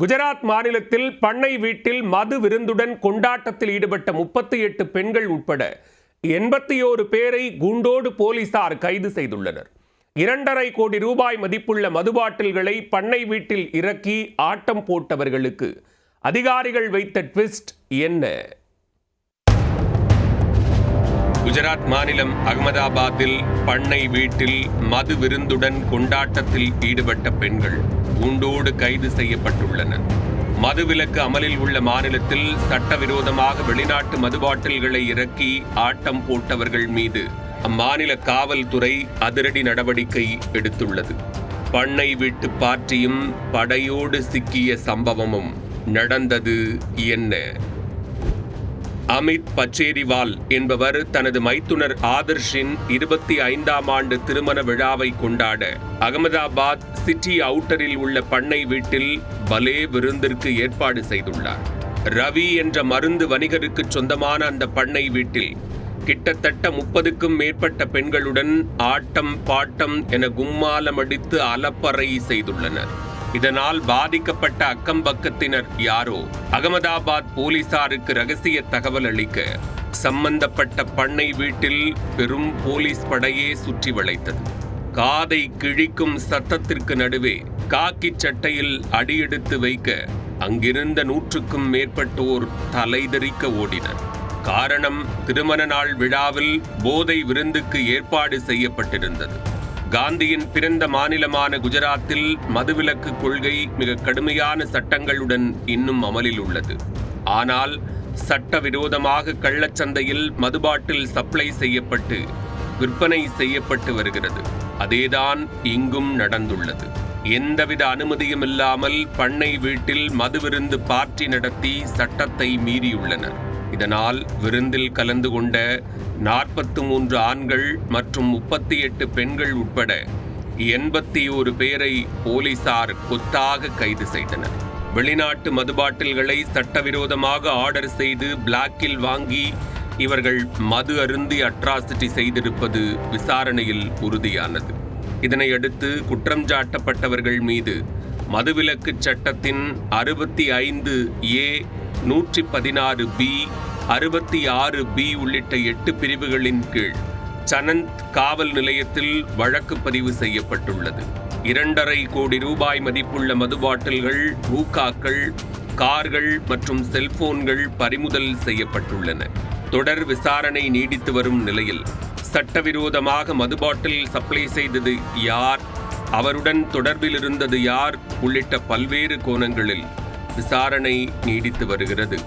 குஜராத் மாநிலத்தில் பண்ணை வீட்டில் மது விருந்துடன் கொண்டாட்டத்தில் ஈடுபட்ட 38 பெண்கள் உட்பட 81 பேரை குண்டோடு போலீசார் கைது செய்துள்ளனர். 2.5 கோடி ரூபாய் மதிப்புள்ள மது பாட்டில்களை பண்ணை வீட்டில் இறக்கி ஆட்டம் போட்டவர்களுக்கு அதிகாரிகள் வைத்த ட்விஸ்ட் என்ன? குஜராத் மாநிலம் அகமதாபாத்தில் பண்ணை வீட்டில் மது விருந்துடன் கொண்டாட்டத்தில் ஈடுபட்ட பெண்கள் கூண்டோடு கைது செய்யப்பட்டுள்ளனர். மதுவிலக்கு அமலில் உள்ள மாநிலத்தில் சட்டவிரோதமாக வெளிநாட்டு மது பாட்டில்களை இறக்கி ஆட்டம் போட்டவர்கள் மீது அம்மாநில காவல்துறை அதிரடி நடவடிக்கை எடுத்துள்ளது. பண்ணை வீட்டு பார்ட்டியும் படையோடு சிக்கிய சம்பவமும் நடந்தது என்ன? அமித் பச்சேரிவால் என்பவர் தனது மைத்துனர் ஆதர்ஷின் 25ஆம் ஆண்டு திருமண விழாவை கொண்டாட அகமதாபாத் சிட்டி அவுட்டரில் உள்ள பண்ணை வீட்டில் பலே விருந்திற்கு ஏற்பாடு செய்துள்ளார். ரவி என்ற மருந்து வணிகருக்கு சொந்தமான அந்த பண்ணை வீட்டில் கிட்டத்தட்ட 30க்கும் மேற்பட்ட பெண்களுடன் ஆட்டம் பாட்டம் என கும்மாலமடித்து அலப்பறை செய்துள்ளனர். இதனால் பாதிக்கப்பட்ட அக்கம் பக்கத்தினர் யாரோ அகமதாபாத் போலீசாருக்கு ரகசிய தகவல் அளிக்க சம்பந்தப்பட்ட பண்ணை வீட்டில் பெரும் போலீஸ் படையே சுற்றி வளைத்தது. காதை கிழிக்கும் சத்தத்திற்கு நடுவே காக்கி சட்டையில் அடியெடுத்து வைக்க அங்கிருந்த 100க்கும் மேற்பட்டோர் தலைதெறிக்க ஓடினர். காரணம், திருமண நாள் விழாவில் போதை விருந்துக்கு ஏற்பாடு செய்யப்பட்டிருந்தது. காந்தியின் பிறந்த மாநிலமான குஜராத்தில் மதுவிலக்கு கொள்கை மிக கடுமையான சட்டங்களுடன் இன்னும் அமலில் உள்ளது. ஆனால் சட்டவிரோதமாக கள்ளச்சந்தையில் மதுபாட்டில் சப்ளை செய்யப்பட்டு விற்பனை செய்யப்பட்டு வருகிறது. அதேதான் இங்கும் நடந்துள்ளது. எந்தவித அனுமதியும் இல்லாமல் பண்ணை வீட்டில் மது விருந்து பார்ட்டி நடத்தி சட்டத்தை மீறியுள்ளனர். இதனால் விருந்தில் கலந்து கொண்ட 43 ஆண்கள் மற்றும் 38 பெண்கள் உட்பட 81 பேரை போலீசார் கொத்தாக கைது செய்தனர். வெளிநாட்டு மதுபாட்டில்களை சட்டவிரோதமாக ஆர்டர் செய்து பிளாக்கில் வாங்கி இவர்கள் மது அருந்தி அட்ராசிட்டி செய்திருப்பது விசாரணையில் உறுதியானது. இதனையடுத்து குற்றம் சாட்டப்பட்டவர்கள் மீது மதுவிலக்கு சட்டத்தின் 65A, 116B, 66B உள்ளிட்ட 8 பிரிவுகளின் கீழ் சனந்த் காவல் நிலையத்தில் வழக்கு பதிவு செய்யப்பட்டுள்ளது. 2.5 கோடி ரூபாய் மதிப்புள்ள மது பாட்டில்கள், ஹூக்காக்கள், கார்கள் மற்றும் செல்போன்கள் பறிமுதல் செய்யப்பட்டுள்ளன. தொடர் விசாரணை நீடித்து வரும் நிலையில் சட்டவிரோதமாக மது பாட்டில் சப்ளை செய்தது யார், அவருடன் தொடர்பில் இருந்தது யார் உள்ளிட்ட பல்வேறு கோணங்களில் விசாரணை நீடித்து வருகிறது.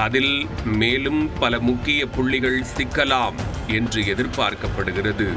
அதில் மேலும் பல முக்கிய புள்ளிகள் சிக்கலாம் என்று எதிர்பார்க்கப்படுகிறது.